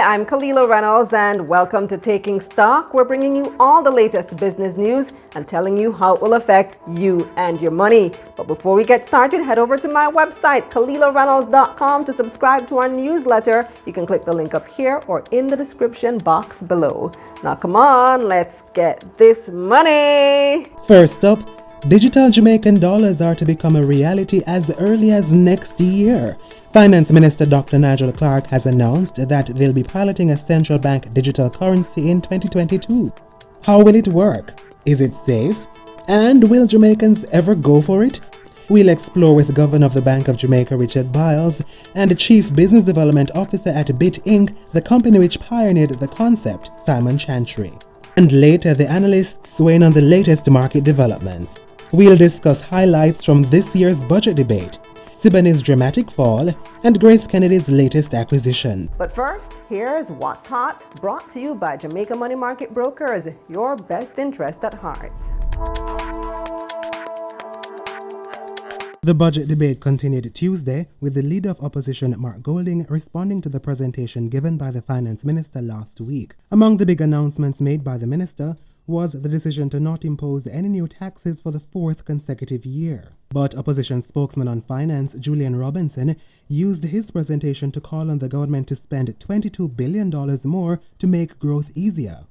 I'm Kalila Reynolds and welcome to Taking Stock. We're bringing you all the latest business news and telling you how it will affect you and your money. But before we get started, head over to my website, KalilaReynolds.com, to subscribe to our newsletter. You can click the link up here or in the description box below. Now come on, let's get this money. First up, digital Jamaican dollars are to become a reality as early as next year. Finance Minister Dr. Nigel Clarke has announced that they'll be piloting a central bank digital currency in 2022. How will it work? Is it safe? And will Jamaicans ever go for it? We'll explore with Governor of the Bank of Jamaica, Richard Byles, and Chief Business Development Officer at Bitt Inc, the company which pioneered the concept, Simon Chantry. And later, the analysts weigh in on the latest market developments. We'll discuss highlights from this year's budget debate, Ciboney's dramatic fall, and Grace Kennedy's latest acquisition. But first, here's What's Hot, brought to you by Jamaica Money Market Brokers, your best interest at heart. The budget debate continued Tuesday, with the leader of opposition, Mark Golding, responding to the presentation given by the finance minister last week. Among the big announcements made by the minister was the decision to not impose any new taxes for the fourth consecutive year. But opposition spokesman on finance, Julian Robinson, used his presentation to call on the government to spend $22 billion more to make growth easier.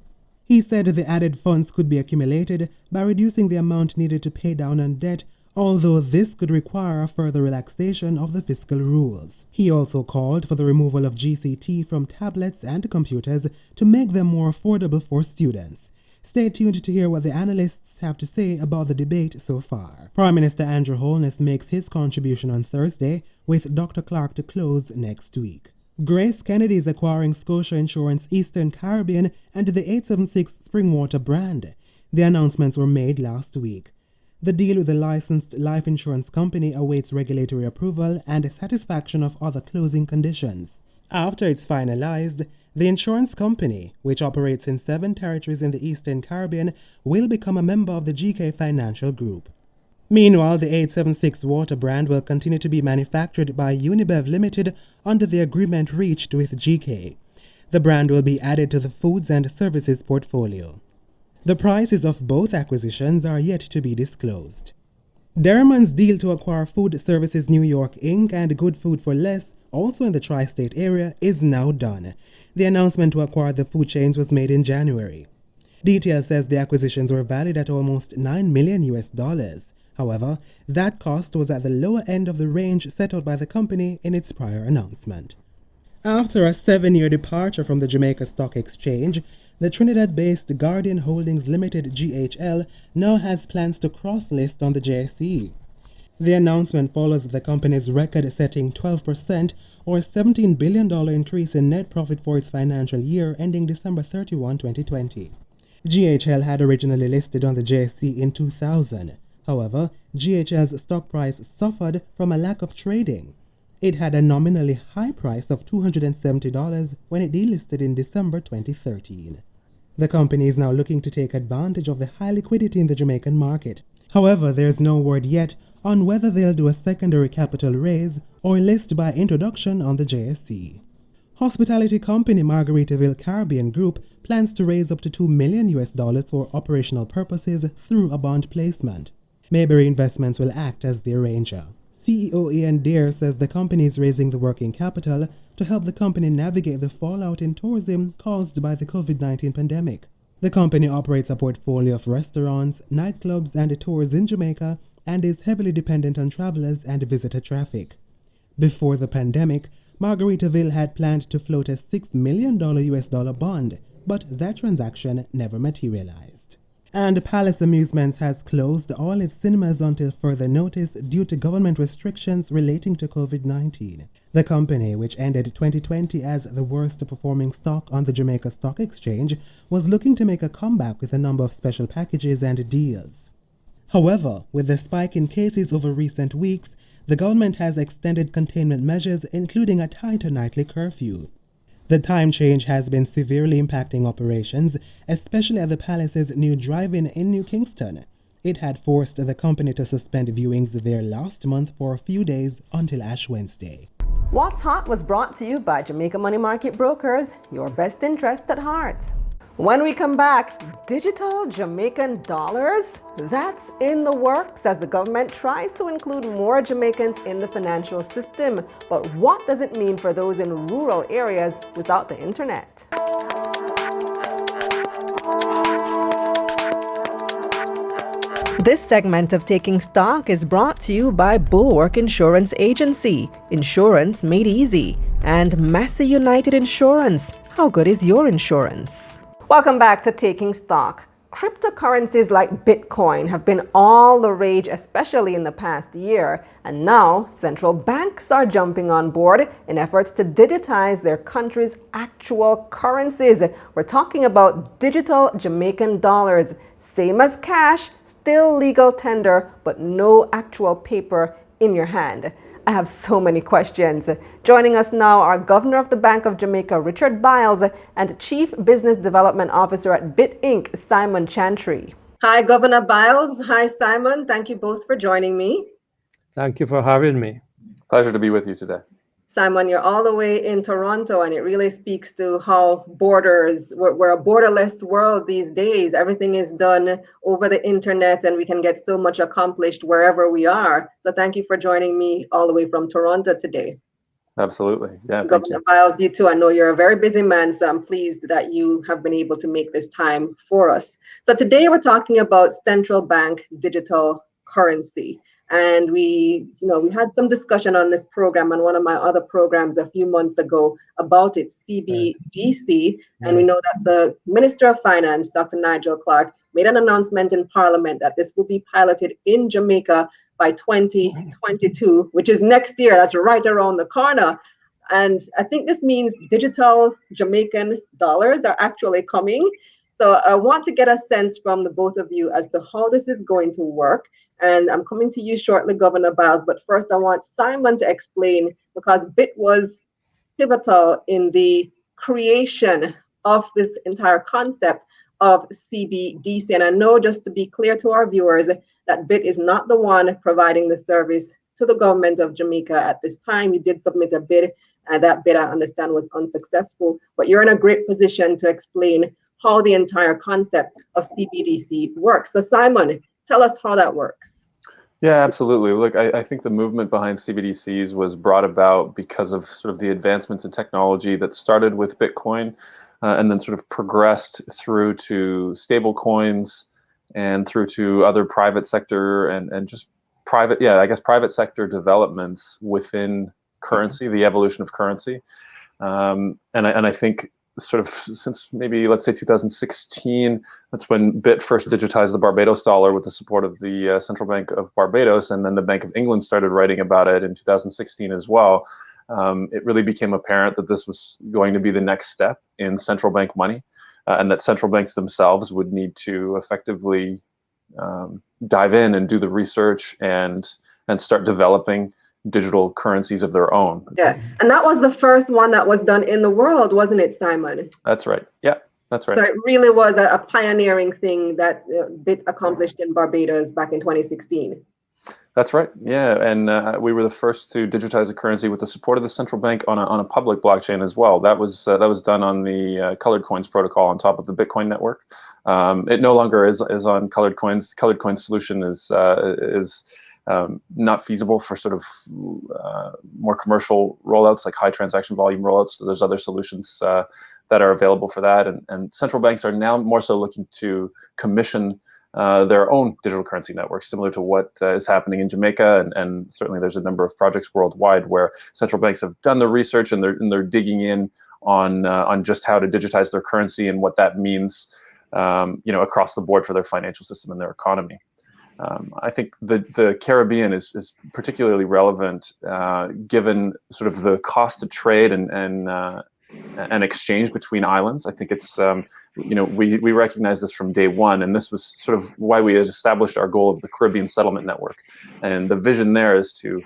He said the added funds could be accumulated by reducing the amount needed to pay down on debt, although this could require a further relaxation of the fiscal rules. He also called for the removal of GCT from tablets and computers to make them more affordable for students. Stay tuned to hear what the analysts have to say about the debate so far. Prime Minister Andrew Holness makes his contribution on Thursday, with Dr. Clarke to close next week. Grace Kennedy is acquiring Scotia Insurance Eastern Caribbean and the 876 Springwater brand. The announcements were made last week. The deal with the licensed life insurance company awaits regulatory approval and satisfaction of other closing conditions. After it's finalized, the insurance company, which operates in 7 territories in the Eastern Caribbean, will become a member of the GK Financial Group. Meanwhile, the 876 water brand will continue to be manufactured by Unibev Limited under the agreement reached with GK. The brand will be added to the foods and services portfolio. The prices of both acquisitions are yet to be disclosed. Derriman's deal to acquire Food Services New York Inc. and Good Food for Less, also in the tri-state area, is now done. The announcement to acquire the food chains was made in January. Detail says the acquisitions were valued at almost $9 million. However, that cost was at the lower end of the range set out by the company in its prior announcement. After a 7-year departure from the Jamaica Stock Exchange, the Trinidad-based Guardian Holdings Limited GHL now has plans to cross-list on the JSE. The announcement follows the company's record-setting 12% or $17 billion increase in net profit for its financial year ending December 31, 2020. GHL had originally listed on the JSE in 2000. However, GHL's stock price suffered from a lack of trading. It had a nominally high price of $270 when it delisted in December 2013. The company is now looking to take advantage of the high liquidity in the Jamaican market. However, there's no word yet on whether they'll do a secondary capital raise or list by introduction on the JSE. Hospitality company Margaritaville Caribbean Group plans to raise up to $2 million for operational purposes through a bond placement. Mayberry Investments will act as the arranger. CEO Ian Deere says the company is raising the working capital to help the company navigate the fallout in tourism caused by the COVID-19 pandemic. The company operates a portfolio of restaurants, nightclubs, and tours in Jamaica and is heavily dependent on travelers and visitor traffic. Before the pandemic, Margaritaville had planned to float a $6 million bond, but that transaction never materialized. And Palace Amusements has closed all its cinemas until further notice due to government restrictions relating to COVID-19. The company, which ended 2020 as the worst performing stock on the Jamaica Stock Exchange, was looking to make a comeback with a number of special packages and deals. However, with the spike in cases over recent weeks, the government has extended containment measures, including a tighter nightly curfew. The time change has been severely impacting operations, especially at the Palace's new drive-in in New Kingston. It had forced the company to suspend viewings there last month for a few days until Ash Wednesday. What's Hot was brought to you by Jamaica Money Market Brokers, your best interest at heart. When we come back, digital Jamaican dollars? That's in the works as the government tries to include more Jamaicans in the financial system. But what does it mean for those in rural areas without the internet? This segment of Taking Stock is brought to you by Bulwark Insurance Agency, insurance made easy, and Massey United Insurance. How good is your insurance? Welcome back to Taking Stock. Cryptocurrencies like Bitcoin have been all the rage, especially in the past year. And now central banks are jumping on board in efforts to digitize their country's actual currencies. We're talking about digital Jamaican dollars, same as cash, still legal tender, but no actual paper in your hand. I have so many questions. Joining us now are Governor of the Bank of Jamaica, Richard Byles, and Chief Business Development Officer at Bitt Inc, Simon Chantry. Hi, Governor Byles. Hi, Simon. Thank you both for joining me. Thank you for having me. Pleasure to be with you today. Simon, you're all the way in Toronto, and it really speaks to how we're a borderless world these days. Everything is done over the internet, and we can get so much accomplished wherever we are. So thank you for joining me all the way from Toronto today. Absolutely. Yeah, Governor Byles, you too. I know you're a very busy man, so I'm pleased that you have been able to make this time for us. So today we're talking about central bank digital currency. And we had some discussion on this program and one of my other programs a few months ago about it, CBDC. And we know that the Minister of Finance, Dr. Nigel Clarke, made an announcement in Parliament that this will be piloted in Jamaica by 2022, which is next year. That's right around the corner. And I think this means digital Jamaican dollars are actually coming. So I want to get a sense from the both of you as to how this is going to work. And I'm coming to you shortly, Governor Byles, but first I want Simon to explain, because Bitt was pivotal in the creation of this entire concept of CBDC. And I know, just to be clear to our viewers, that Bitt is not the one providing the service to the government of Jamaica at this time. You did submit a bid, and that bid, I understand, was unsuccessful. But you're in a great position to explain how the entire concept of CBDC works. So Simon, tell us how that works. Yeah, absolutely. Look, I think the movement behind CBDCs was brought about because of sort of the advancements in technology that started with Bitcoin and then sort of progressed through to stable coins and through to other private sector and just private sector developments within currency, the evolution of currency. And I think sort of since maybe, let's say 2016, that's when Bitt first digitized the Barbados dollar with the support of the Central Bank of Barbados, and then the Bank of England started writing about it in 2016 as well. It really became apparent that this was going to be the next step in central bank money, and that central banks themselves would need to effectively dive in and do the research and start developing digital currencies of their own. Yeah, and that was the first one that was done in the world, wasn't it, Simon? That's right. Yeah, that's right. So it really was a pioneering thing that Bitt accomplished in Barbados back in 2016. That's right. Yeah, and we were the first to digitize a currency with the support of the central bank on a public blockchain as well. That was done on the Colored Coins protocol on top of the Bitcoin network. It no longer is on Colored Coins. Colored Coins solution is not feasible for sort of more commercial rollouts, like high transaction volume rollouts. So there's other solutions that are available for that. And central banks are now more so looking to commission their own digital currency networks, similar to what is happening in Jamaica. And certainly there's a number of projects worldwide where central banks have done the research and they're digging in on just how to digitize their currency and what that means across the board for their financial system and their economy. I think the Caribbean is particularly relevant given sort of the cost of trade and exchange between islands. I think it's we recognize this from day one, and this was sort of why we had established our goal of the Caribbean Settlement Network. And the vision there is to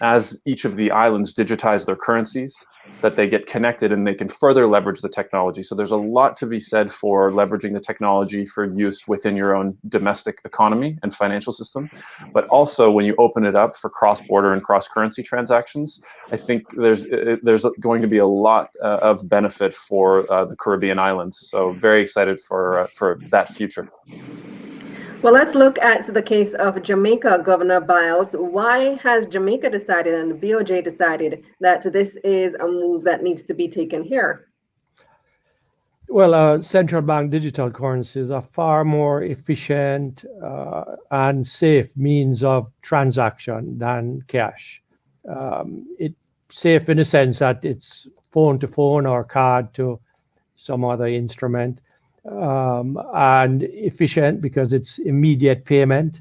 as each of the islands digitize their currencies, that they get connected and they can further leverage the technology. So there's a lot to be said for leveraging the technology for use within your own domestic economy and financial system. But also when you open it up for cross-border and cross-currency transactions, I think there's going to be a lot of benefit for the Caribbean islands. So very excited for that future. Well, let's look at the case of Jamaica, Governor Byles. Why has Jamaica decided and the BOJ decided that this is a move that needs to be taken here? Well, central bank digital currencies are far more efficient and safe means of transaction than cash. It's safe in the sense that it's phone to phone or card to some other instrument, and efficient because it's immediate payment.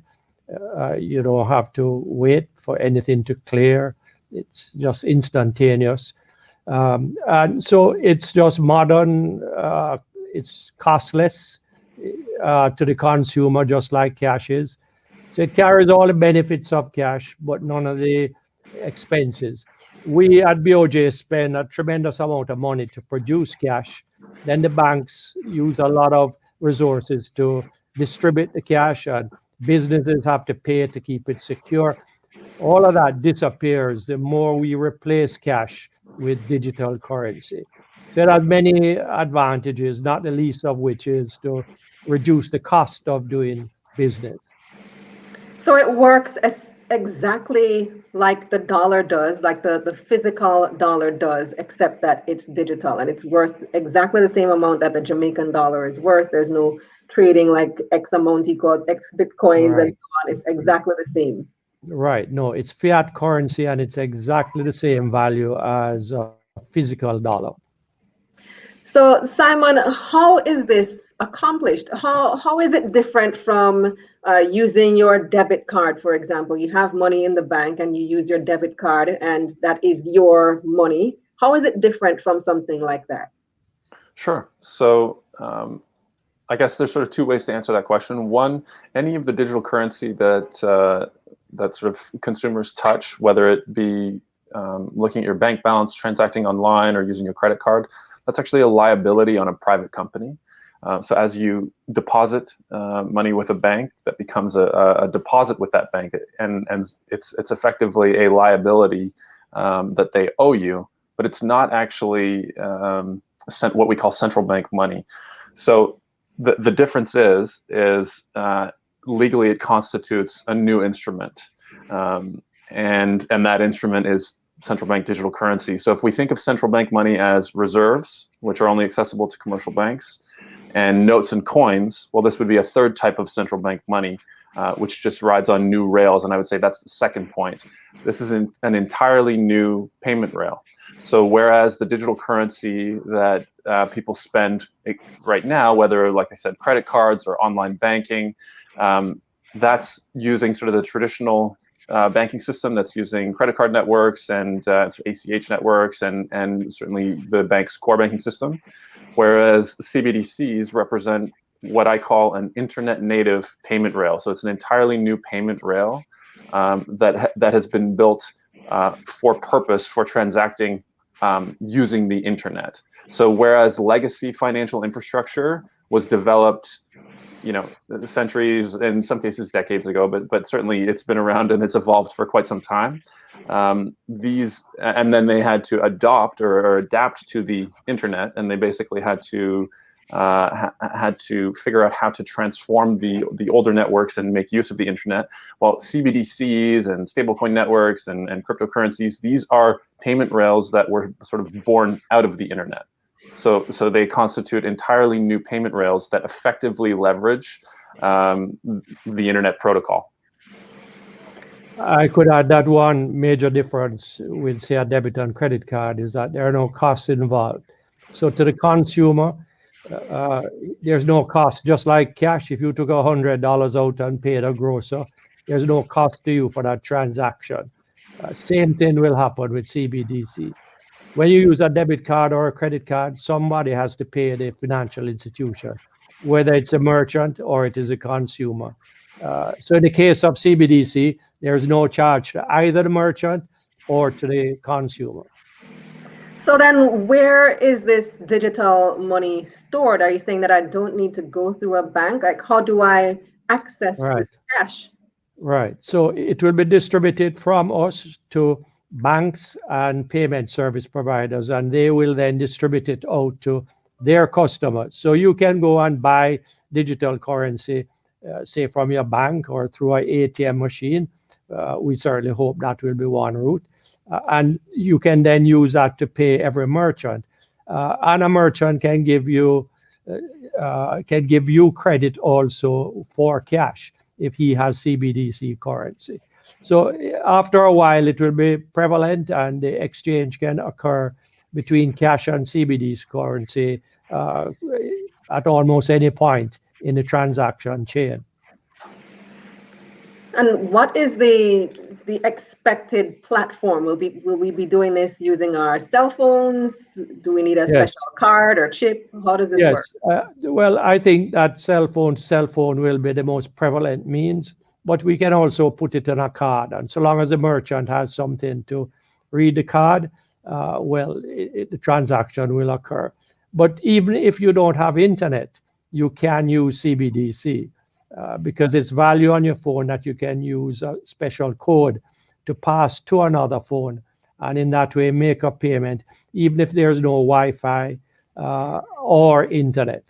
You don't have to wait for anything to clear. It's just instantaneous. And so it's just modern, it's costless to the consumer, just like cash is. So it carries all the benefits of cash, but none of the expenses. We at BOJ spend a tremendous amount of money to produce cash. Then the banks use a lot of resources to distribute the cash, and businesses have to pay to keep it secure. All of that disappears the more we replace cash with digital currency. So it has many advantages, not the least of which is to reduce the cost of doing business. So it works exactly like the dollar does, like the physical dollar does, except that it's digital and it's worth exactly the same amount that the Jamaican dollar is worth. There's no trading like X amount equals X Bitcoins and so on. It's exactly the same. Right. No, it's fiat currency and it's exactly the same value as a physical dollar. So, Simon, how is this accomplished? How is it different from using your debit card, for example? You have money in the bank and you use your debit card and that is your money. How is it different from something like that? Sure. So I guess there's sort of two ways to answer that question. One, any of the digital currency that that sort of consumers touch, whether it be looking at your bank balance, transacting online, or using your credit card, that's actually a liability on a private company. So as you deposit money with a bank, that becomes a deposit with that bank, and it's effectively a liability that they owe you, but it's not actually what we call central bank money. So the difference is legally it constitutes a new instrument, and that instrument is central bank digital currency. So if we think of central bank money as reserves, which are only accessible to commercial banks, and notes and coins, well, this would be a third type of central bank money, which just rides on new rails. And I would say that's the second point. This is an entirely new payment rail. So whereas the digital currency that people spend right now, whether, like I said, credit cards or online banking, that's using sort of the traditional banking system that's using credit card networks and ACH networks and certainly the bank's core banking system, whereas CBDCs represent what I call an internet native payment rail. So it's an entirely new payment rail that has been built for purpose for transacting using the internet. So whereas legacy financial infrastructure was developed, centuries, in some cases decades ago, but certainly it's been around and it's evolved for quite some time. And then they had to adopt or adapt to the internet, and they basically had to figure out how to transform the older networks and make use of the internet. While CBDCs and stablecoin networks and cryptocurrencies, these are payment rails that were sort of born out of the internet. So they constitute entirely new payment rails that effectively leverage the internet protocol. I could add that one major difference with, say, a debit and credit card is that there are no costs involved. So to the consumer, there's no cost. Just like cash, if you took $100 out and paid a grocer, there's no cost to you for that transaction. Same thing will happen with CBDC. When you use a debit card or a credit card, somebody has to pay the financial institution, whether it's a merchant or it is a consumer. So in the case of CBDC, there is no charge to either the merchant or to the consumer. So then where is this digital money stored? Are you saying that I don't need to go through a bank? Like, how do I access Right. this cash? Right. So it will be distributed from us to banks and payment service providers, and they will then distribute it out to their customers. So you can go and buy digital currency, say from your bank or through an ATM machine. We certainly hope that will be one route. And you can then use that to pay every merchant. And a merchant can give you credit also for cash if he has CBDC currency. So after a while, it will be prevalent, and the exchange can occur between cash and CBDC currency at almost any point in the transaction chain. And what is the expected platform? Will we be doing this using our cell phones? Do we need a special card or chip? How does this work? Well, I think that cell phone will be the most prevalent means, but we can also put it on a card. And so long as the merchant has something to read the card, the transaction will occur. But even if you don't have internet, you can use CBDC. Because it's value on your phone that you can use a special code to pass to another phone, and in that way make a payment, even if there's no Wi-Fi or internet.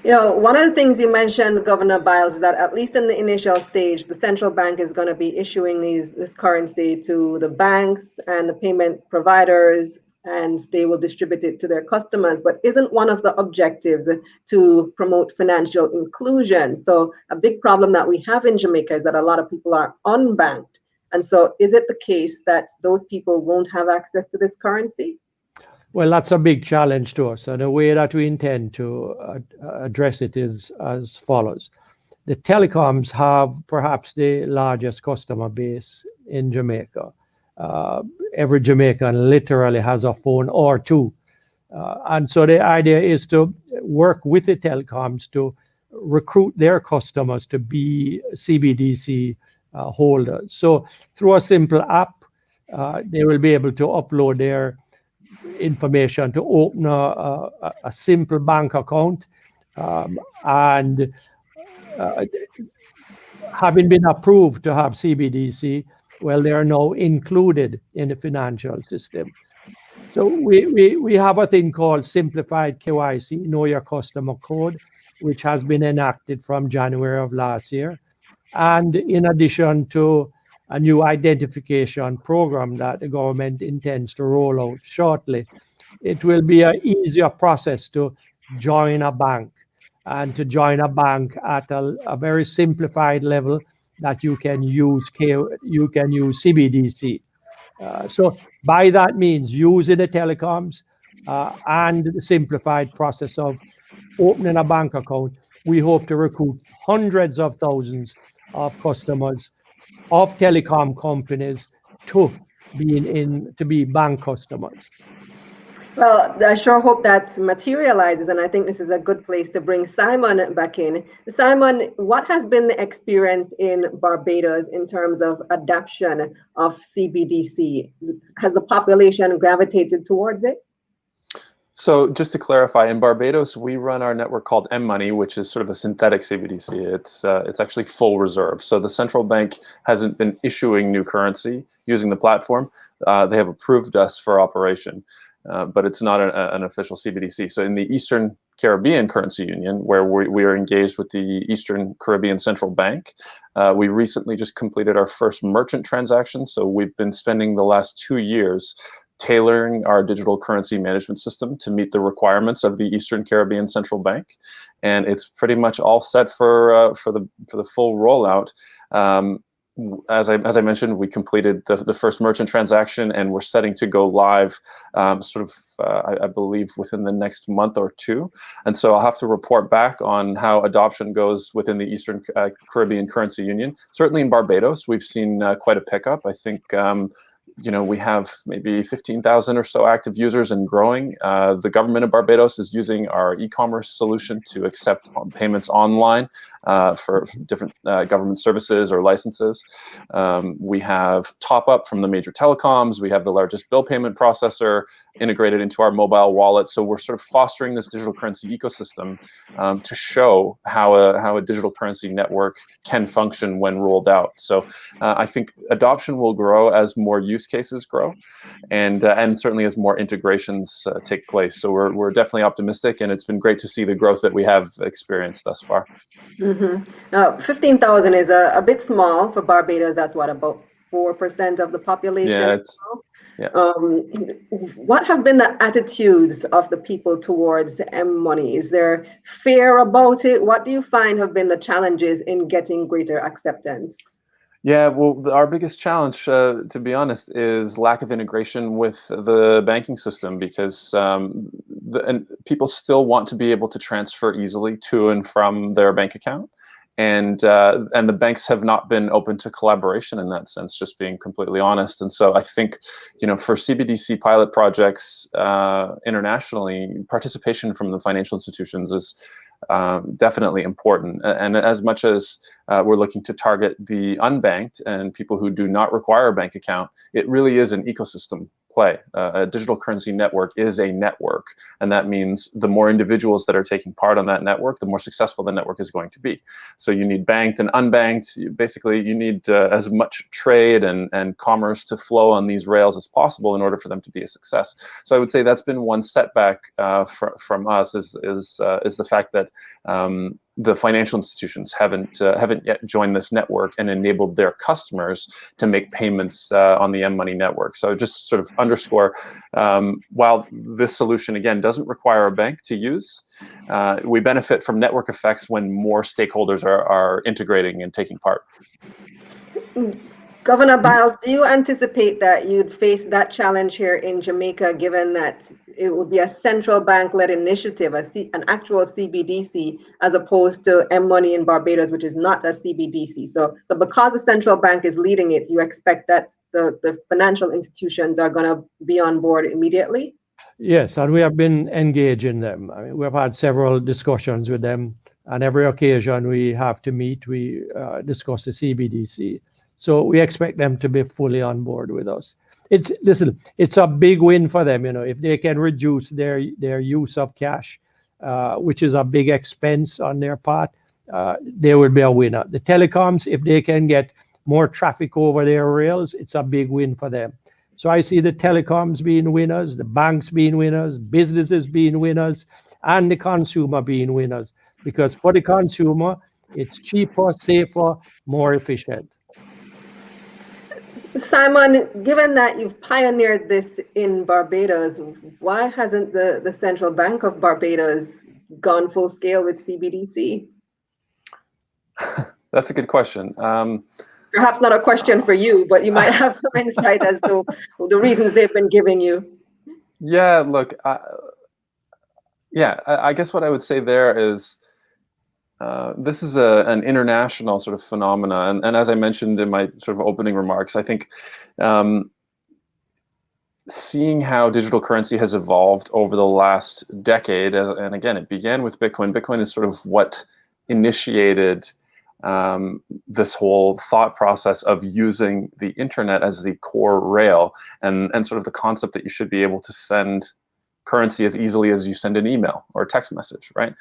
One of the things you mentioned, Governor Byles, is that at least in the initial stage, the central bank is going to be issuing this currency to the banks and the payment providers, and they will distribute it to their customers. But isn't one of the objectives to promote financial inclusion? So a big problem that we have in Jamaica is that a lot of people are unbanked. And so is it the case that those people won't have access to this currency? Well, that's a big challenge to us. And the way that we intend to address it is as follows. The telecoms have perhaps the largest customer base in Jamaica. Every Jamaican literally has a phone or two. And so the idea is to work with the telecoms to recruit their customers to be CBDC holders. So through a simple app, they will be able to upload their information to open a simple bank account. And having been approved to have CBDC, well, they are now included in the financial system. So we have a thing called simplified KYC, Know Your Customer Code, which has been enacted from January of last year. And in addition to a new identification program that the government intends to roll out shortly, it will be an easier process to join a bank, and to join a bank at a very simplified level that you can use CBDC. So by that means, using the telecoms and the simplified process of opening a bank account, we hope to recruit hundreds of thousands of customers of telecom companies to be bank customers. Well, I sure hope that materializes, and I think this is a good place to bring Simon back in. Simon, what has been the experience in Barbados in terms of adoption of CBDC? Has the population gravitated towards it? So just to clarify, in Barbados, we run our network called M-Money, which is sort of a synthetic CBDC. It's actually full reserve. So the central bank hasn't been issuing new currency using the platform. They have approved us for operation. But it's not an official CBDC. So in the Eastern Caribbean Currency Union, where we are engaged with the Eastern Caribbean Central Bank, we recently just completed our first merchant transaction. So we've been spending the last 2 years tailoring our digital currency management system to meet the requirements of the Eastern Caribbean Central Bank, and it's pretty much all set for the full rollout. As I mentioned, we completed the first merchant transaction, and we're setting to go live I believe within the next month or two. And so I'll have to report back on how adoption goes within the Eastern Caribbean Currency Union. Certainly in Barbados, we've seen quite a pickup. I think we have maybe 15,000 or so active users and growing. The government of Barbados is using our e-commerce solution to accept payments online for different government services or licenses. We have top up from the major telecoms. We have the largest bill payment processor integrated into our mobile wallet. So we're sort of fostering this digital currency ecosystem to show how a digital currency network can function when rolled out. So I think adoption will grow as more use cases grow, and certainly as more integrations take place. So we're definitely optimistic, and it's been great to see the growth that we have experienced thus far. 15,000 is a bit small for Barbados. That's what, about 4% of the population? Yeah. What have been the attitudes of the people towards M-money? Is there fear about it? What do you find have been the challenges in getting greater acceptance? Yeah, well, our biggest challenge, to be honest, is lack of integration with the banking system, because and people still want to be able to transfer easily to and from their bank account. And the banks have not been open to collaboration in that sense, just being completely honest. And so I think, for CBDC pilot projects internationally, participation from the financial institutions is definitely important. And as much as we're looking to target the unbanked and people who do not require a bank account, it really is an ecosystem play. A digital currency network is a network, and that means the more individuals that are taking part on that network, the more successful the network is going to be. So you need banked and unbanked. You need as much trade and commerce to flow on these rails as possible in order for them to be a success. So I would say that's been one setback from us is the fact that the financial institutions haven't yet joined this network and enabled their customers to make payments on the M-Money network. So just sort of underscore, while this solution, again, doesn't require a bank to use, we benefit from network effects when more stakeholders are integrating and taking part. Governor Byles, do you anticipate that you'd face that challenge here in Jamaica, given that it would be a central bank-led initiative, an actual CBDC, as opposed to M-Money in Barbados, which is not a CBDC? So because the central bank is leading it, you expect that the financial institutions are going to be on board immediately? Yes, and we have been engaging them. I mean, we've had several discussions with them, and every occasion we have to meet, we discuss the CBDC. So we expect them to be fully on board with us. It's a big win for them, if they can reduce their use of cash, which is a big expense on their part, they will be a winner. The telecoms, if they can get more traffic over their rails, it's a big win for them. So I see the telecoms being winners, the banks being winners, businesses being winners, and the consumer being winners. Because for the consumer, it's cheaper, safer, more efficient. Simon, given that you've pioneered this in Barbados, why hasn't the Central Bank of Barbados gone full scale with CBDC? That's a good question. Perhaps not a question for you, but you might have some insight as to the reasons they've been giving you. Yeah, look, I guess what I would say there is, this is an international sort of phenomena, and as I mentioned in my sort of opening remarks, I think seeing how digital currency has evolved over the last decade, and again, it began with Bitcoin. Bitcoin is sort of what initiated this whole thought process of using the internet as the core rail, and sort of the concept that you should be able to send currency as easily as you send an email or a text message, right?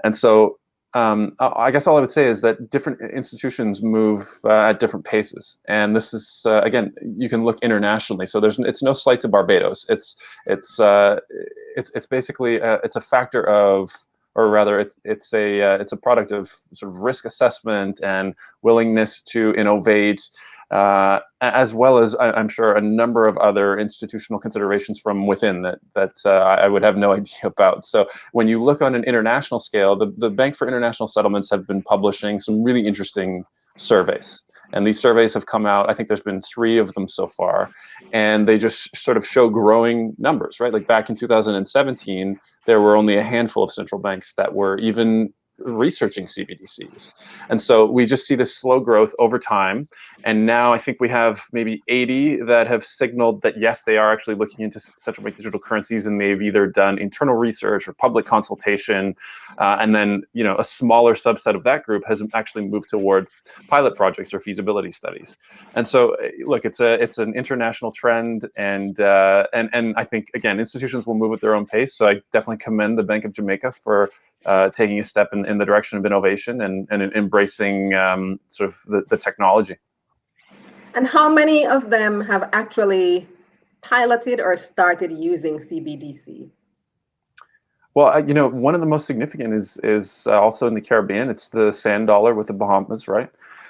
And so I guess all I would say is that different institutions move at different paces, and this is again, you can look internationally. So it's no slight to Barbados. It's basically it's a factor of, or rather, it's a product of sort of risk assessment and willingness to innovate, as well as I'm sure a number of other institutional considerations from within that I would have no idea about. So when you look on an international scale, the Bank for International Settlements have been publishing some really interesting surveys. And these surveys have come out, I think there's been 3 of them so far, and they just sort of show growing numbers, right? Like back in 2017, there were only a handful of central banks that were even researching CBDCs. And so we just see this slow growth over time. And now I think we have maybe 80 that have signaled that, yes, they are actually looking into central bank digital currencies, and they've either done internal research or public consultation. And then, a smaller subset of that group has actually moved toward pilot projects or feasibility studies. And so, look, it's an international trend, and I think, again, institutions will move at their own pace. So I definitely commend the Bank of Jamaica for taking a step in the direction of innovation and embracing sort of the technology. And how many of them have actually piloted or started using CBDC? Well, one of the most significant is also in the Caribbean. It's the sand dollar with the Bahamas, right?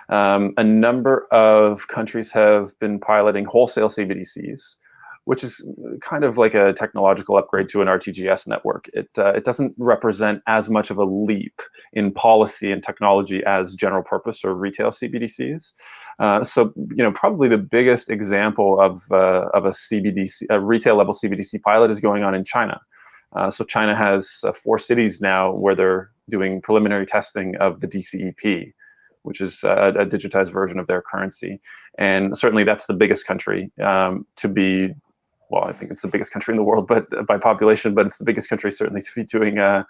A number of countries have been piloting wholesale CBDCs, which is kind of like a technological upgrade to an RTGS network. It doesn't represent as much of a leap in policy and technology as general purpose or retail CBDCs. So probably the biggest example of a CBDC, a retail level CBDC pilot, is going on in China. So China has 4 cities now where they're doing preliminary testing of the DCEP, which is a digitized version of their currency. And certainly that's the biggest country to be. Well, I think it's the biggest country in the world, but by population, but it's the biggest country certainly to be doing a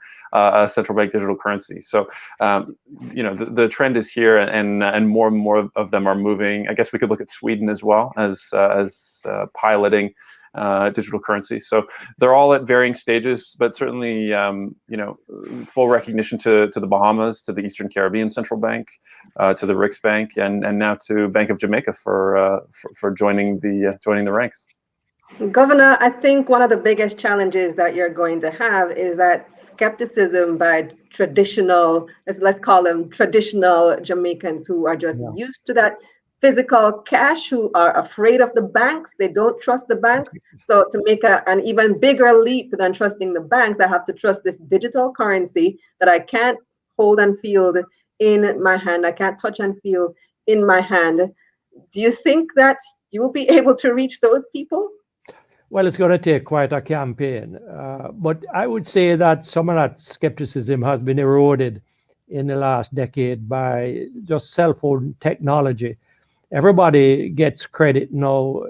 central bank digital currency. So, the trend is here, and more of them are moving. I guess we could look at Sweden as well as piloting digital currency. So they're all at varying stages, but certainly, full recognition to the Bahamas, to the Eastern Caribbean Central Bank, to the RICS Bank, and now to Bank of Jamaica for joining the ranks. Governor, I think one of the biggest challenges that you're going to have is that skepticism by traditional, let's call them traditional Jamaicans, who are just used to that physical cash, who are afraid of the banks. They don't trust the banks. So to make an even bigger leap than trusting the banks, I have to trust this digital currency that I can't hold and feel in my hand. I can't touch and feel in my hand. Do you think that you will be able to reach those people? Well, it's going to take quite a campaign. But I would say that some of that skepticism has been eroded in the last decade by just cell phone technology. Everybody gets credit now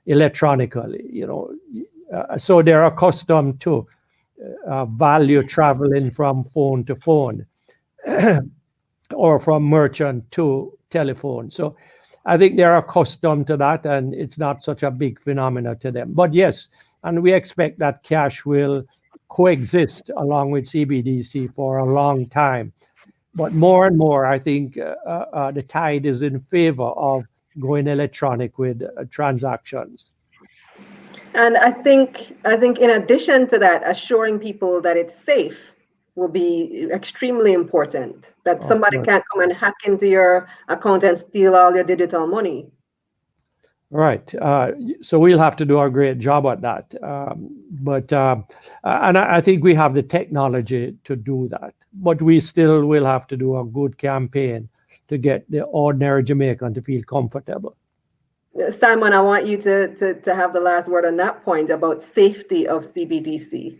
electronically, so they're accustomed to value traveling from phone to phone or from merchant to telephone. So I think they're accustomed to that, and it's not such a big phenomenon to them. But yes, and we expect that cash will coexist along with CBDC for a long time. But more and more, I think the tide is in favor of going electronic with transactions. And I think in addition to that, assuring people that it's safe will be extremely important, that somebody can't come and hack into your account and steal all your digital money. Right. So we'll have to do a great job at that. And I think we have the technology to do that. But we still will have to do a good campaign to get the ordinary Jamaican to feel comfortable. Simon, I want you to have the last word on that point about safety of CBDC.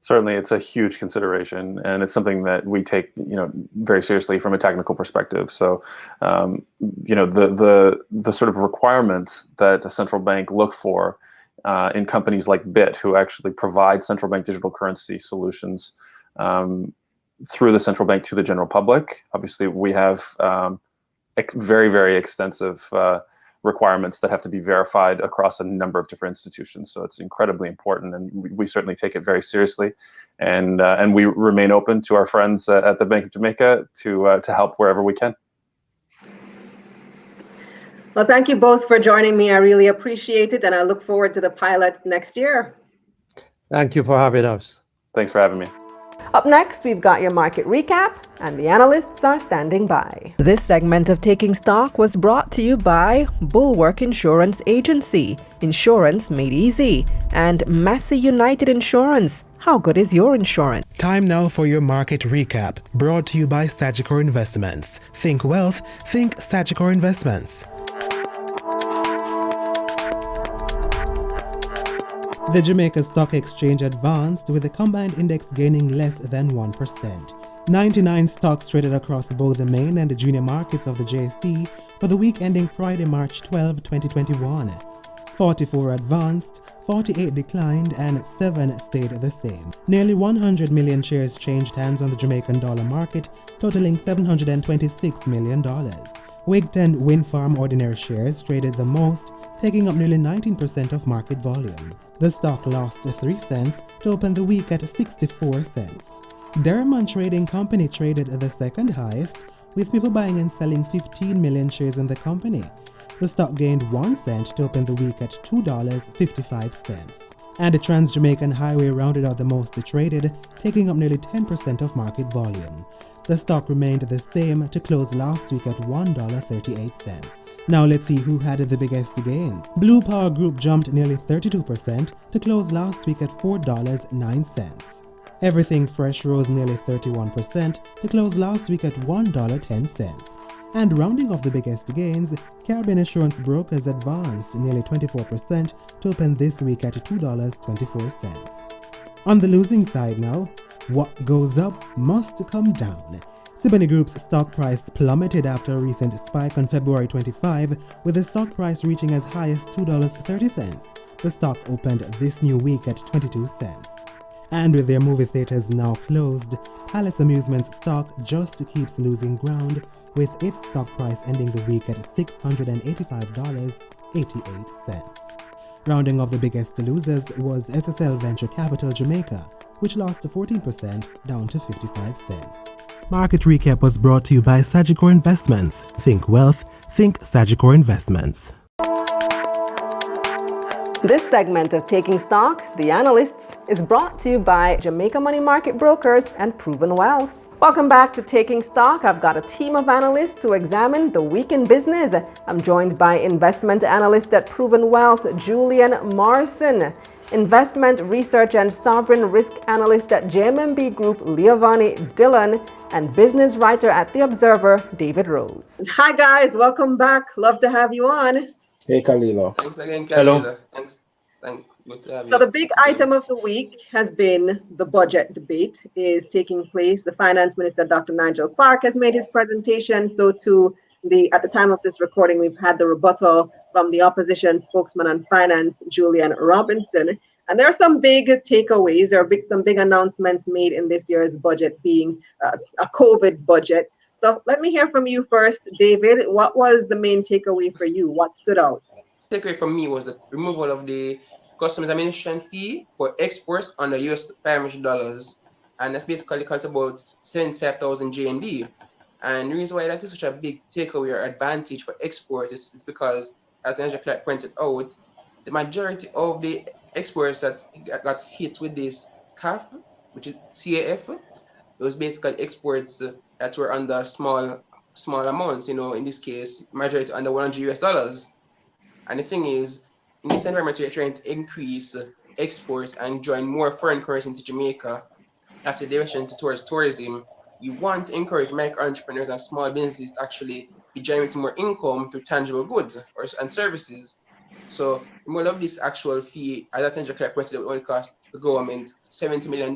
Certainly, it's a huge consideration, and it's something that we take, very seriously from a technical perspective. So, the sort of requirements that a central bank look for in companies like Bitt, who actually provide central bank digital currency solutions through the central bank to the general public. Obviously, we have very, very extensive requirements that have to be verified across a number of different institutions. So it's incredibly important, and we certainly take it very seriously. And we remain open to our friends at the Bank of Jamaica to help wherever we can. Well, thank you both for joining me. I really appreciate it, and I look forward to the pilot next year. Thank you for having us. Thanks for having me. Up next, we've got your market recap, and the analysts are standing by. This segment of Taking Stock was brought to you by Bulwark Insurance Agency, Insurance Made Easy, and Massey United Insurance. How good is your insurance? Time now for your market recap, brought to you by Sagicor Investments. Think wealth, think Sagicor Investments. The Jamaica Stock Exchange advanced with the combined index gaining less than 1%. 99 stocks traded across both the main and the junior markets of the JSE for the week ending Friday, March 12, 2021. 44 advanced, 48 declined, and 7 stayed the same. Nearly 100 million shares changed hands on the Jamaican dollar market, totaling $726 million. Wigton Wind Farm ordinary shares traded the most, taking up nearly 19% of market volume. The stock lost 3 cents to open the week at 64 cents. Durham Trading Company traded the second highest, with people buying and selling 15 million shares in the company. The stock gained 1 cent to open the week at $2.55. And the Trans-Jamaican Highway rounded out the most traded, taking up nearly 10% of market volume. The stock remained the same to close last week at $1.38. Now let's see who had the biggest gains. Blue Power Group jumped nearly 32% to close last week at $4.09. Everything Fresh rose nearly 31% to close last week at $1.10. And rounding off the biggest gains, Caribbean Insurance Brokers advanced nearly 24% to open this week at $2.24. On the losing side now, what goes up must come down. Ciboney Group's stock price plummeted after a recent spike on February 25, with the stock price reaching as high as $2.30. The stock opened this new week at 22 cents. And with their movie theaters now closed, Palace Amusements stock just keeps losing ground, with its stock price ending the week at $685.88. Rounding off the biggest losers was SSL Venture Capital Jamaica, which lost 14% down to 55 cents. Market Recap was brought to you by Sagicor Investments. Think wealth, think Sagicor Investments. This segment of Taking Stock, The Analysts, is brought to you by Jamaica Money Market Brokers and Proven Wealth. Welcome back to Taking Stock. I've got a team of analysts to examine the week in business. I'm joined by investment analyst at Proven Wealth, Julian Morrison, investment research and sovereign risk analyst at JMMB Group, Leovani Dillon, and business writer at The Observer, David Rose. Hi guys, welcome back. Love to have you on. Hey, Kalila. Thanks again, Kalila. Hello. Thanks. Good to have you. So the big item of the week has been the budget debate is taking place. The finance minister, Dr. Nigel Clarke, has made his presentation. So too, at the time of this recording, we've had the rebuttal from the opposition spokesman on finance, Julian Robinson. And there are some big takeaways. There are some big announcements made in this year's budget, being a COVID budget. So let me hear from you first, David. What was the main takeaway for you? What stood out? Takeaway from me was the removal of the customs administration fee for exports under US $500, and that's basically cut about 75,000 JND. And the reason why that is such a big takeaway or advantage for exports is because, as Nigel Clarke pointed out, the majority of the exports that got hit with this CAF, which is CAF, it was basically exports that were under small amounts. In this case, majority under $100. And the thing is, in this environment, we're trying to increase exports and join more foreign currency into Jamaica after direction towards tourism. You want to encourage micro entrepreneurs and small businesses to actually be generating more income through tangible goods and services. So, more of this actual fee, as Nigel Clarke pointed out, only cost the government $70 million,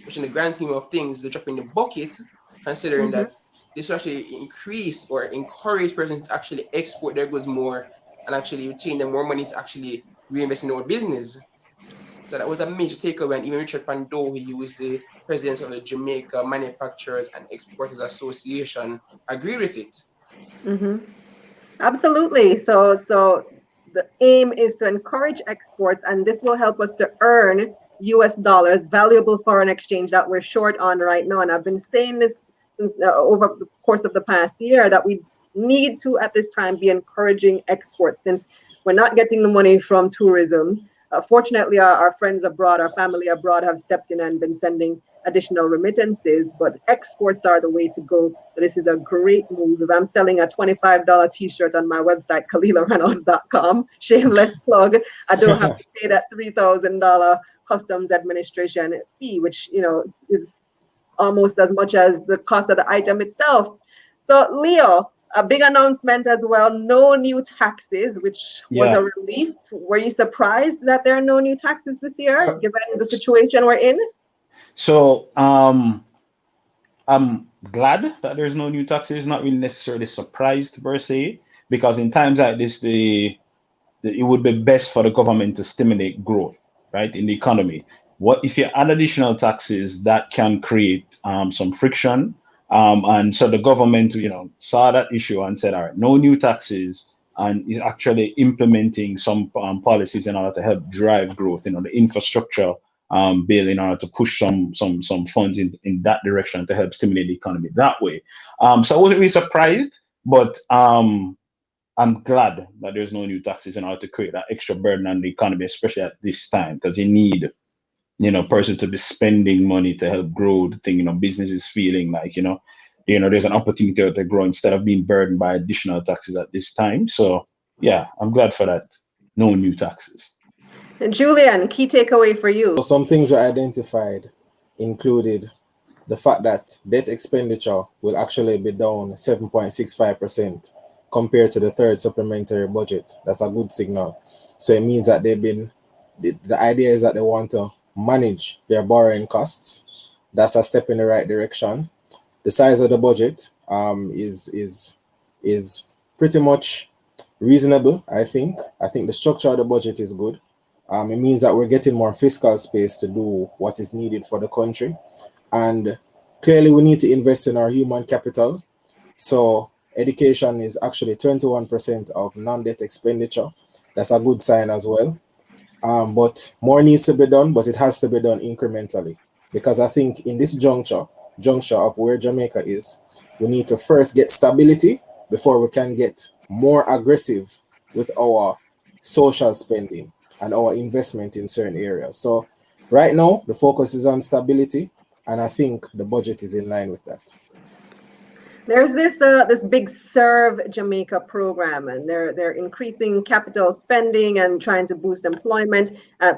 which in the grand scheme of things is a drop in the bucket, considering that this will actually increase or encourage persons to actually export their goods more and actually retain them more money to actually reinvest in their business. So that was a major takeaway, and even Richard Pando, who was the president of the Jamaica Manufacturers and Exporters Association, agreed with it. Absolutely. So the aim is to encourage exports, and this will help us to earn US dollars, valuable foreign exchange that we're short on right now. And I've been saying this since, over the course of the past year, that we need to, at this time, be encouraging exports since we're not getting the money from tourism. Fortunately, our friends abroad, our family abroad have stepped in and been sending additional remittances, but exports are the way to go. So this is a great move. If I'm selling a $25 t-shirt on my website, KalilaReynolds.com, shameless plug, I don't have to pay that $3,000 customs administration fee, which is almost as much as the cost of the item itself. So Leo, a big announcement as well. No new taxes, which was Yeah. a relief. Were you surprised that there are no new taxes this year, Uh, given the situation we're in? So I'm glad that there's no new taxes. Not really necessarily surprised per se, because in times like this, it would be best for the government to stimulate growth, right, in the economy. What if you add additional taxes that can create some friction? And so the government, saw that issue and said, all right, no new taxes, and is actually implementing some policies in order to help drive growth. The infrastructure bill in order to push some funds in that direction to help stimulate the economy that way. So I wasn't really surprised, but I'm glad that there's no new taxes in order to create that extra burden on the economy, especially at this time, because you need, persons to be spending money to help grow the thing. Businesses feeling like, there's an opportunity to grow instead of being burdened by additional taxes at this time. So yeah, I'm glad for that. No new taxes. And Julian, key takeaway for you. So some things were identified, included the fact that debt expenditure will actually be down 7.65% compared to the third supplementary budget. That's a good signal. So it means that the idea is that they want to manage their borrowing costs. That's a step in the right direction. The size of the budget is pretty much reasonable, I think. I think the structure of the budget is good. It means that we're getting more fiscal space to do what is needed for the country. And clearly, we need to invest in our human capital. So, education is actually 21% of non debt expenditure. That's a good sign as well. But more needs to be done, but it has to be done incrementally. Because I think in this juncture of where Jamaica is, we need to first get stability before we can get more aggressive with our social spending and our investment in certain areas. So right now, the focus is on stability, and I think the budget is in line with that. There's this big Serve Jamaica program, and they're increasing capital spending and trying to boost employment.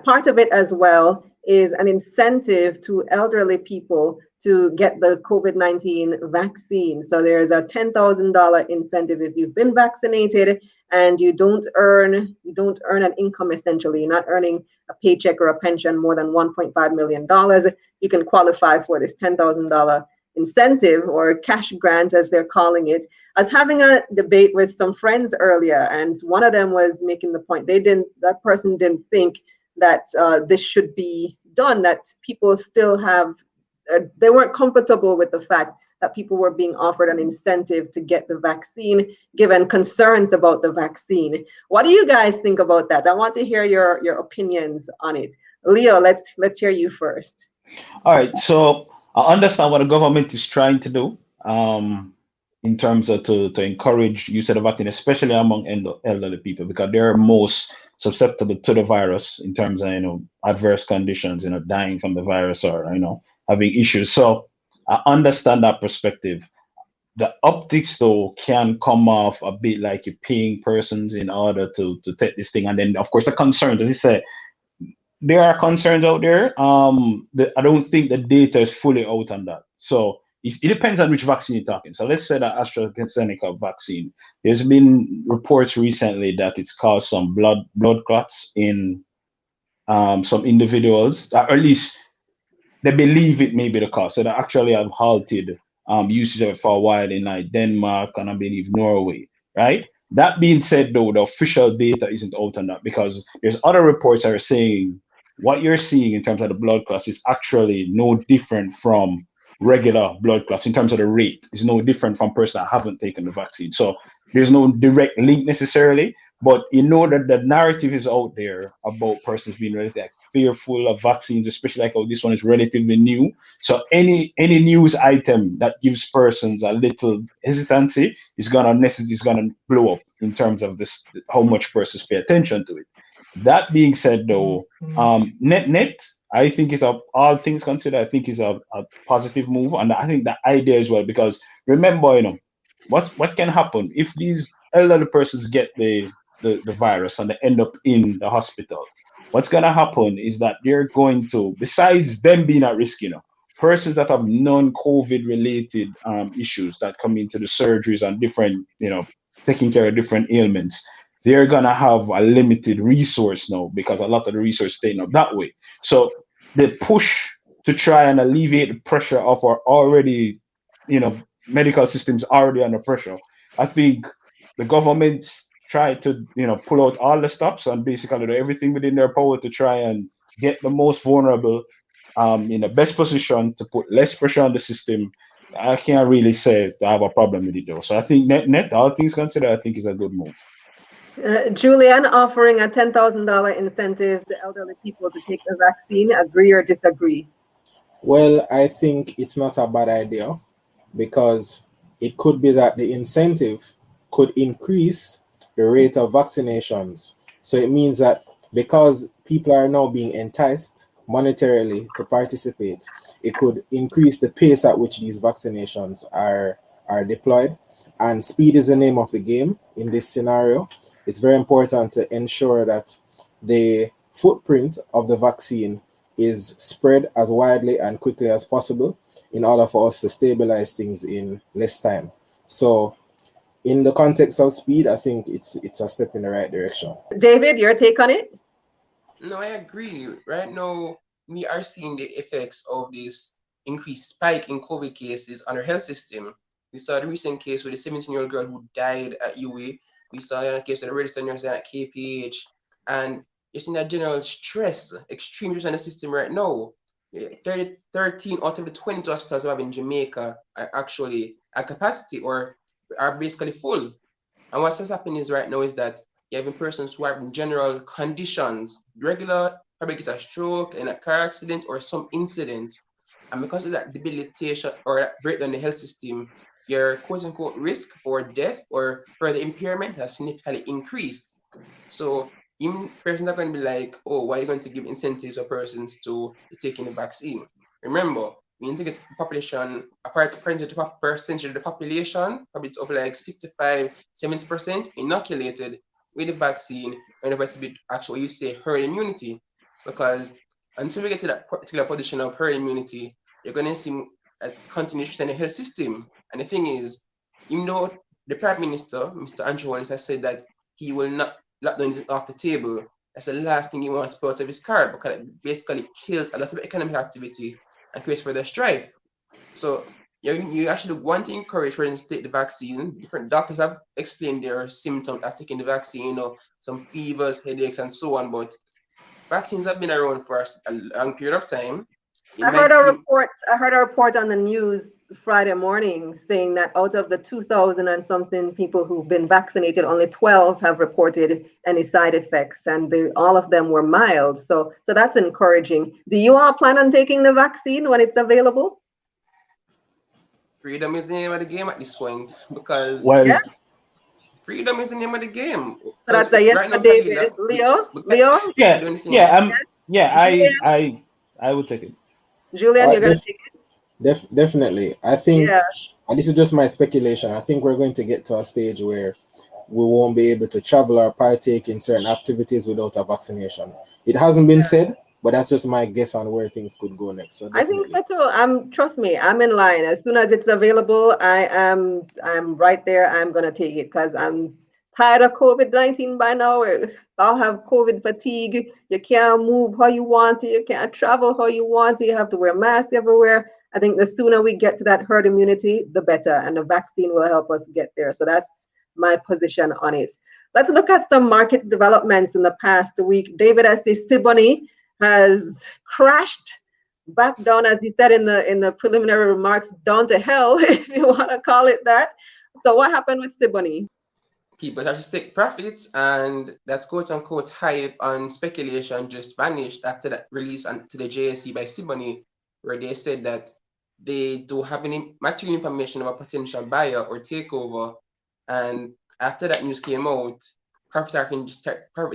Part of it as well is an incentive to elderly people to get the COVID-19 vaccine. So there's a $10,000 incentive if you've been vaccinated and you don't earn an income. Essentially, you're not earning a paycheck or a pension more than $1.5 million. You can qualify for this $10,000 incentive, or cash grant as they're calling it. I was having a debate with some friends earlier, and one of them was making the point that person didn't think that this should be done, that people still have, they weren't comfortable with the fact that people were being offered an incentive to get the vaccine, given concerns about the vaccine. What do you guys think about that? I want to hear your opinions on it. Leo, let's hear you first. All right, so I understand what the government is trying to do in terms of to encourage use of the vaccine, especially among elderly people, because they're most susceptible to the virus in terms of adverse conditions, dying from the virus or having issues. So I understand that perspective. The optics though can come off a bit like you're paying persons in order to take this thing, and then of course the concerns, as you say, there are concerns out there. I don't think the data is fully out on that. So it depends on which vaccine you're talking. So let's say the AstraZeneca vaccine. There's been reports recently that it's caused some blood clots in some individuals, or at least they believe it may be the cause. So they actually have halted usage of it for a while in like Denmark and I believe Norway, right? That being said, though, the official data isn't out on that, because there's other reports that are saying what you're seeing in terms of the blood clots is actually no different from regular blood clots in terms of the rate. It's no different from persons that haven't taken the vaccine. So there's no direct link necessarily, but that the narrative is out there about persons being relatively fearful of vaccines, especially like this one is relatively new. So any news item that gives persons a little hesitancy is gonna blow up in terms of this, how much persons pay attention to it. That being said, though, net, I think is all things considered, I think is a positive move, and I think the idea as well, because remember, what can happen if these elderly persons get the virus and they end up in the hospital? What's gonna happen is that they're going to, besides them being at risk, persons that have non-COVID related issues that come into the surgeries and different, taking care of different ailments, they're gonna have a limited resource now because a lot of the resource is taken up that way. So the push to try and alleviate the pressure of our already, medical systems already under pressure. I think the government tried to, pull out all the stops and basically do everything within their power to try and get the most vulnerable in the best position to put less pressure on the system. I can't really say I have a problem with it though. So I think net, all things considered, I think is a good move. Julian offering a $10,000 incentive to elderly people to take the vaccine. Agree or disagree? Well, I think it's not a bad idea because it could be that the incentive could increase the rate of vaccinations. So it means that because people are now being enticed monetarily to participate, it could increase the pace at which these vaccinations are deployed. And speed is the name of the game in this scenario. It's very important to ensure that the footprint of the vaccine is spread as widely and quickly as possible in order for us to stabilize things in less time. So in the context of speed, I think it's a step in the right direction. David, your take on it? No, I agree. Right now, we are seeing the effects of this increased spike in COVID cases on our health system. We saw the recent case with a 17-year-old girl who died at UA. We saw a case of a registered nurse at KPH. And you're seeing that general stress, extreme stress on the system right now. 13 out of the 22 hospitals we have in Jamaica are actually at capacity or are basically full. And what's happening is right now is that you're having persons who have in general conditions, regular, probably get a stroke and a car accident or some incident. And because of that debilitation or that breakdown in the health system, your quote unquote risk for death or further impairment has significantly increased. So even persons are going to be like, oh, why are you going to give incentives for persons to taking the vaccine? Remember, we need to get the population, percentage of the population, probably up like 65, 70% inoculated with the vaccine in order to be actually, you say, herd immunity. Because until we get to that particular position of herd immunity, you're going to see a continuation in the health system. And the thing is, even though the Prime Minister, Mr. Andrew Wallace, has said that he will not lockdown is off the table, that's the last thing he wants to put out of his card because it basically kills a lot of economic activity and creates further strife. So you actually want to encourage persons to take the vaccine. Different doctors have explained their symptoms after taking the vaccine, some fevers, headaches, and so on. But vaccines have been around for a long period of time. I heard a report on the news Friday morning saying that out of the 2,000 and something people who've been vaccinated, only 12 have reported any side effects, and all of them were mild. So that's encouraging. Do you all plan on taking the vaccine when it's available? Freedom is the name of the game at this point because freedom is the name of the game. So that's a yes right for David. Leo? I would take it. Julian, you're going to take it? Definitely. I think, and this is just my speculation, I think we're going to get to a stage where we won't be able to travel or partake in certain activities without a vaccination. It hasn't been said, but that's just my guess on where things could go next. So I think so too. Trust me, I'm in line. As soon as it's available, I'm right there. I'm going to take it because I'm tired of COVID-19 by now. I'll have COVID fatigue. You can't move how you want to. You can't travel how you want to. You have to wear masks everywhere. I think the sooner we get to that herd immunity, the better. And the vaccine will help us get there. So that's my position on it. Let's look at some market developments in the past week. David, I see Ciboney has crashed back down, as he said in the preliminary remarks, down to hell, if you want to call it that. So what happened with Ciboney? People actually take profits, and that's quote unquote hype and speculation just vanished after that release to the JSE by Ciboney, where they said that they don't have any material information of a potential buyer or takeover. And after that news came out, profit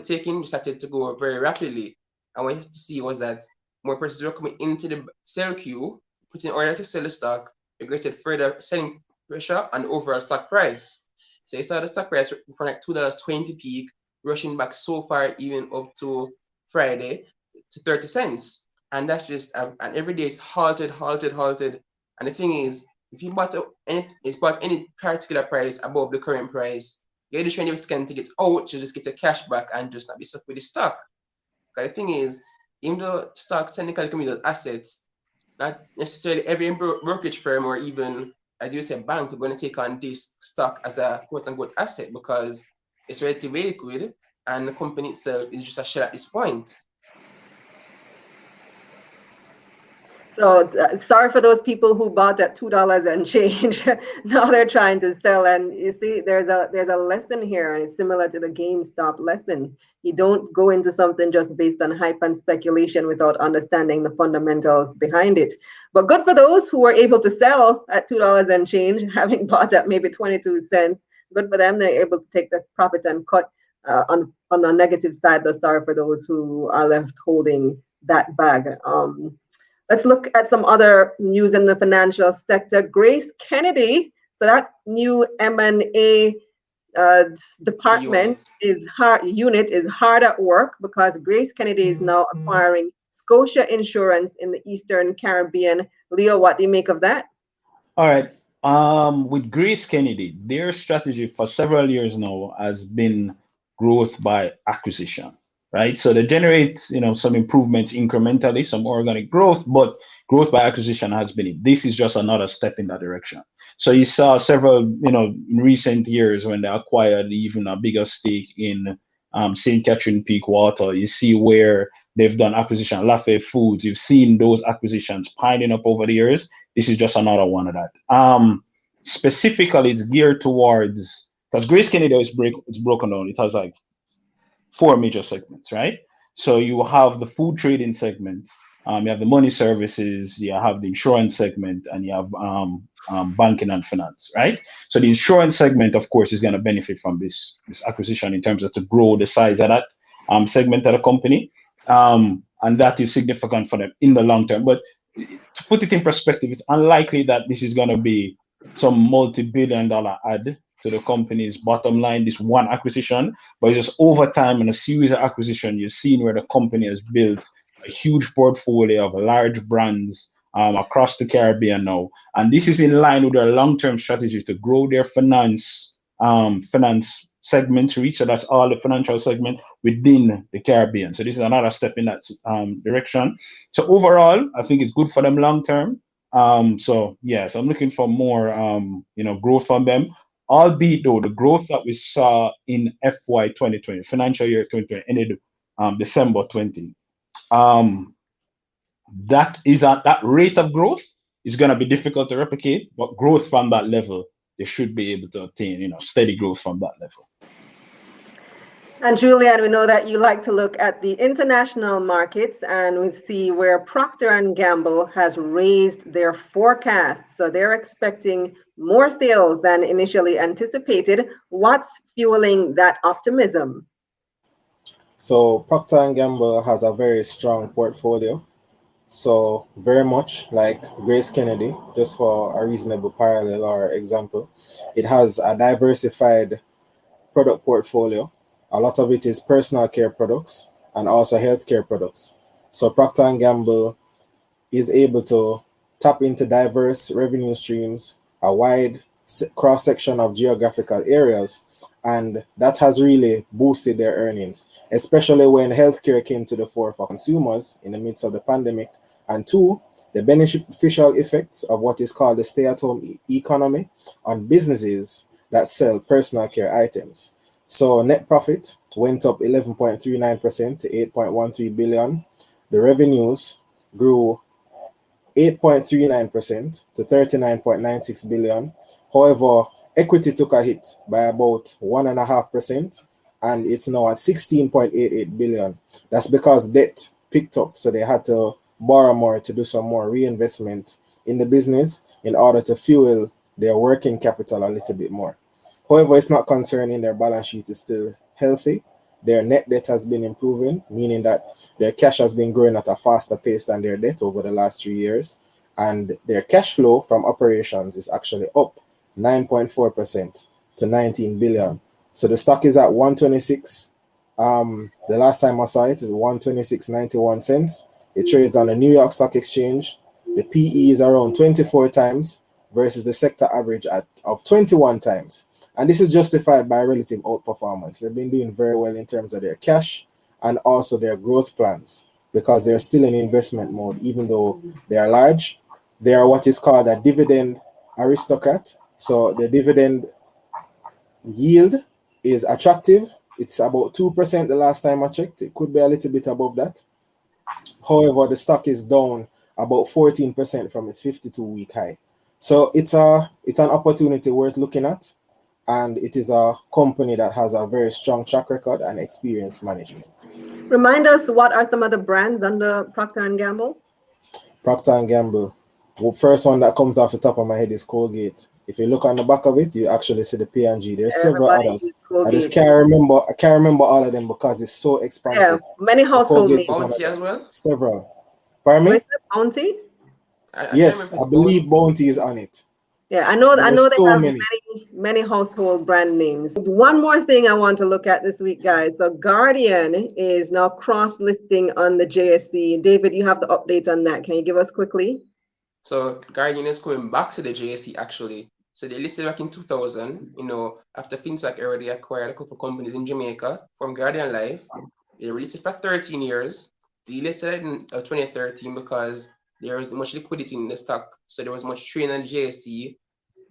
taking just started to go very rapidly. And what you have to see was that more persons were coming into the sell queue, putting in order to sell the stock, it created further selling pressure on overall stock price. So you saw the stock price from like $2.20 peak, rushing back so far even up to Friday to 30 cents. and that's just and every day it's halted. And the thing is, if you bought any particular price above the current price, you're just trying to get out to just get your cash back and just not be stuck with the stock. Because the thing is, even though stocks technically can be assets, not necessarily every brokerage firm or even, as you said, bank are going to take on this stock as a quote-unquote asset because it's relatively liquid and the company itself is just a shell at this point. So sorry for those people who bought at $2 and change. Now they're trying to sell, and you see, there's a lesson here, and it's similar to the GameStop lesson. You don't go into something just based on hype and speculation without understanding the fundamentals behind it. But good for those who were able to sell at $2 and change, having bought at maybe 22 cents. Good for them. They're able to take the profit and cut on the negative side. The sorry for those who are left holding that bag. Let's look at some other news in the financial sector. Grace Kennedy, so that new M&A department unit is hard at work because Grace Kennedy is now acquiring Scotia Insurance in the Eastern Caribbean. Leo, what do you make of that? All right. With Grace Kennedy, their strategy for several years now has been growth by acquisition, right? So they generate, some improvements incrementally, some organic growth, but growth by acquisition has been it. This is just another step in that direction. So you saw several, in recent years when they acquired even a bigger stake in St. Catherine Peak Water. You see where they've done acquisition, Lafayette Foods. You've seen those acquisitions piling up over the years. This is just another one of that. Specifically, it's geared towards, because Grace Kennedy is broken down. It has like 4 major segments, right? So you have the food trading segment, you have the money services, you have the insurance segment, and you have banking and finance, right? So the insurance segment, of course, is going to benefit from this acquisition in terms of to grow the size of that segment of the company, and that is significant for them in the long term. But to put it in perspective, it's unlikely that this is going to be some multi-billion-dollar add to the company's bottom line, this one acquisition, but it's just over time and a series of acquisitions, you've seen where the company has built a huge portfolio of large brands across the Caribbean now. And this is in line with their long-term strategy to grow their finance segment to reach. So that's all the financial segment within the Caribbean. So this is another step in that direction. So overall, I think it's good for them long-term. So yes, I'm looking for more, growth from them. Albeit though, the growth that we saw in FY 2020, financial year 2020, ended December 20. That rate of growth is going to be difficult to replicate, but growth from that level, they should be able to attain, steady growth from that level. And Julian, we know that you like to look at the international markets, and we see where Procter & Gamble has raised their forecasts. So they're expecting more sales than initially anticipated. What's fueling that optimism? So Procter & Gamble has a very strong portfolio. So very much like Grace Kennedy, just for a reasonable parallel or example, it has a diversified product portfolio. A lot of it is personal care products and also healthcare products. So Procter & Gamble is able to tap into diverse revenue streams, a wide cross-section of geographical areas, and that has really boosted their earnings, especially when healthcare came to the fore for consumers in the midst of the pandemic. And two, the beneficial effects of what is called the stay-at-home economy on businesses that sell personal care items. So net profit went up 11.39% to 8.13 billion. The revenues grew 8.39% to 39.96 billion. However, equity took a hit by about 1.5%, and it's now at 16.88 billion. That's because debt picked up, so they had to borrow more to do some more reinvestment in the business in order to fuel their working capital a little bit more. However, it's not concerning. Their balance sheet is still healthy. Their net debt has been improving, meaning that their cash has been growing at a faster pace than their debt over the last 3 years. And their cash flow from operations is actually up 9.4% to 19 billion. So the stock is at 126. The last time I saw it is 126.91 cents. It trades on the New York Stock Exchange. The PE is around 24 times versus the sector average of 21 times. And this is justified by relative outperformance. They've been doing very well in terms of their cash and also their growth plans because they're still in investment mode, even though they are large. They are what is called a dividend aristocrat. So the dividend yield is attractive. It's about 2% the last time I checked. It could be a little bit above that. However, the stock is down about 14% from its 52-week high. So it's an opportunity worth looking at, and it is a company that has a very strong track record and experienced management. Remind us, what are some of the brands under Procter & Gamble? Procter & Gamble. The first one that comes off the top of my head is Colgate. If you look on the back of it, you actually see the P&G. There's several others. I just can't remember all of them because it's so expansive. Yeah, many household names. Bounty as well? Several. Pardon me? Bounty? Yes, I believe Bounty is on it. Yeah, I know they have many. many household brand names. One more thing I want to look at this week, guys. So Guardian is now cross-listing on the JSE. David, you have the update on that. Can you give us quickly? So Guardian is coming back to the JSE actually. So they listed back in 2000, after FinTech already acquired a couple companies in Jamaica from Guardian Life. They released it for 13 years. Delisted in 2013 because there was much liquidity in the stock. So there was much trading on the JSE.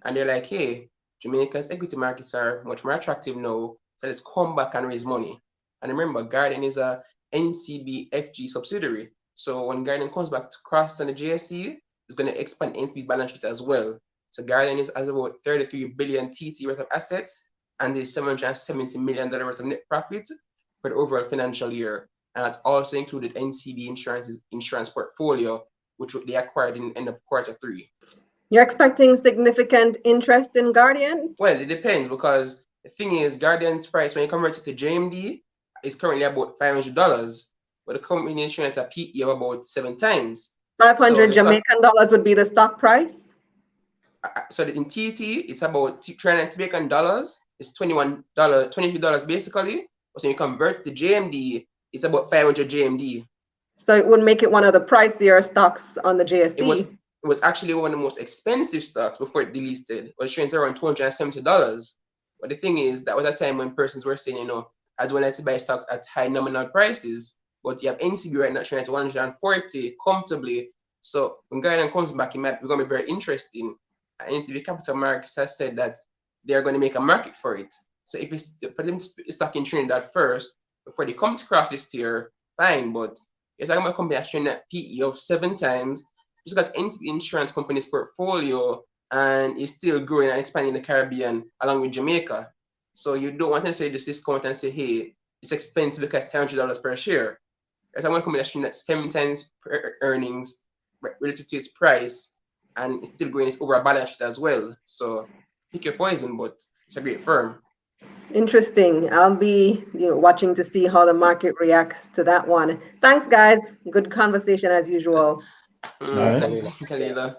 And they're like, hey, Jamaica's equity markets are much more attractive now. So let's come back and raise money. And remember, Guardian is a NCBFG subsidiary. So when Guardian comes back to cross on the JSE, it's going to expand NCB's balance sheet as well. So Guardian has about 33 billion TT worth of assets and there's $770 million worth of net profit for the overall financial year. And that's also included NCB insurance portfolio, which they acquired in the end of Q3. You're expecting significant interest in Guardian? Well, it depends because the thing is, Guardian's price when you convert it to JMD is currently about $500, but the company is showing at a PE of about 7 times. 500 Jamaican dollars would be the stock price? So in TT, it's about 300 Jamaican dollars. It's $23 basically. So you convert it to JMD, it's about 500 JMD. So it would make it one of the pricier stocks on the JSE. It was actually one of the most expensive stocks before it delisted. It was trading around $270. But the thing is, that was a time when persons were saying, I don't like to buy stocks at high nominal prices. But you have NCB right now trading at 140 comfortably. So when Guardian comes back, it's going to be very interesting. NCB Capital Markets has said that they're going to make a market for it. So if it's for them to split the stock in Trinidad first, before they come to cross this tier, fine. But you're talking about a company that's trading at PE of 7 times. Just got NCB Insurance Company's portfolio and is still growing and expanding in the Caribbean along with Jamaica. So you don't want to say this discount and say, hey, it's expensive because $100 per share. There's one company that's trading at 7 times earnings relative to its price, and it's still growing its overall balance sheet as well. So pick your poison, but it's a great firm. Interesting. I'll be watching to see how the market reacts to that one. Thanks, guys. Good conversation as usual. Thanks, Kalila.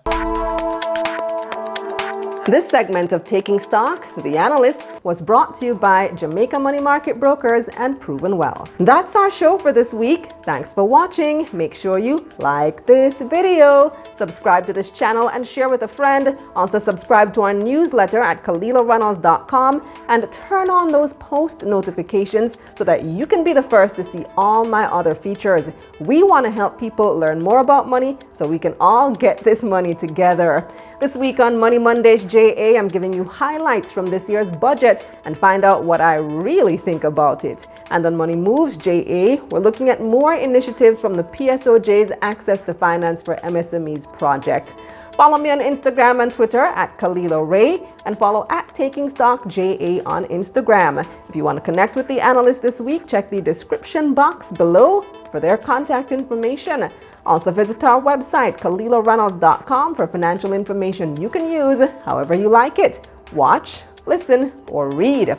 This segment of Taking Stock, the Analysts, was brought to you by Jamaica Money Market Brokers and Proven Wealth. That's our show for this week. Thanks for watching. Make sure you like this video, subscribe to this channel and share with a friend. Also subscribe to our newsletter at KalilaReynolds.com and turn on those post notifications so that you can be the first to see all my other features. We want to help people learn more about money so we can all get this money together. This week on Money Mondays JA, I'm giving you highlights from this year's budget and find out what I really think about it. And on Money Moves JA, we're looking at more initiatives from the PSOJ's Access to Finance for MSMEs project. Follow me on Instagram and Twitter at Kalila Ray and follow at Taking Stock JA on Instagram. If you want to connect with the analyst this week, check the description box below for their contact information. Also visit our website, KalilaReynolds.com, for financial information you can use however you like it. Watch, listen, or read.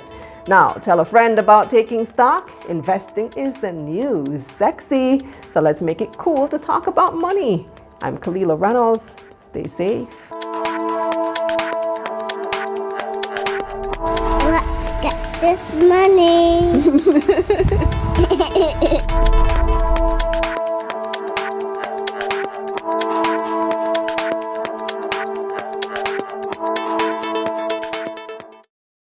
Now, tell a friend about Taking Stock. Investing is the new sexy. So let's make it cool to talk about money. I'm Kalila Reynolds. Stay safe. Let's get this money.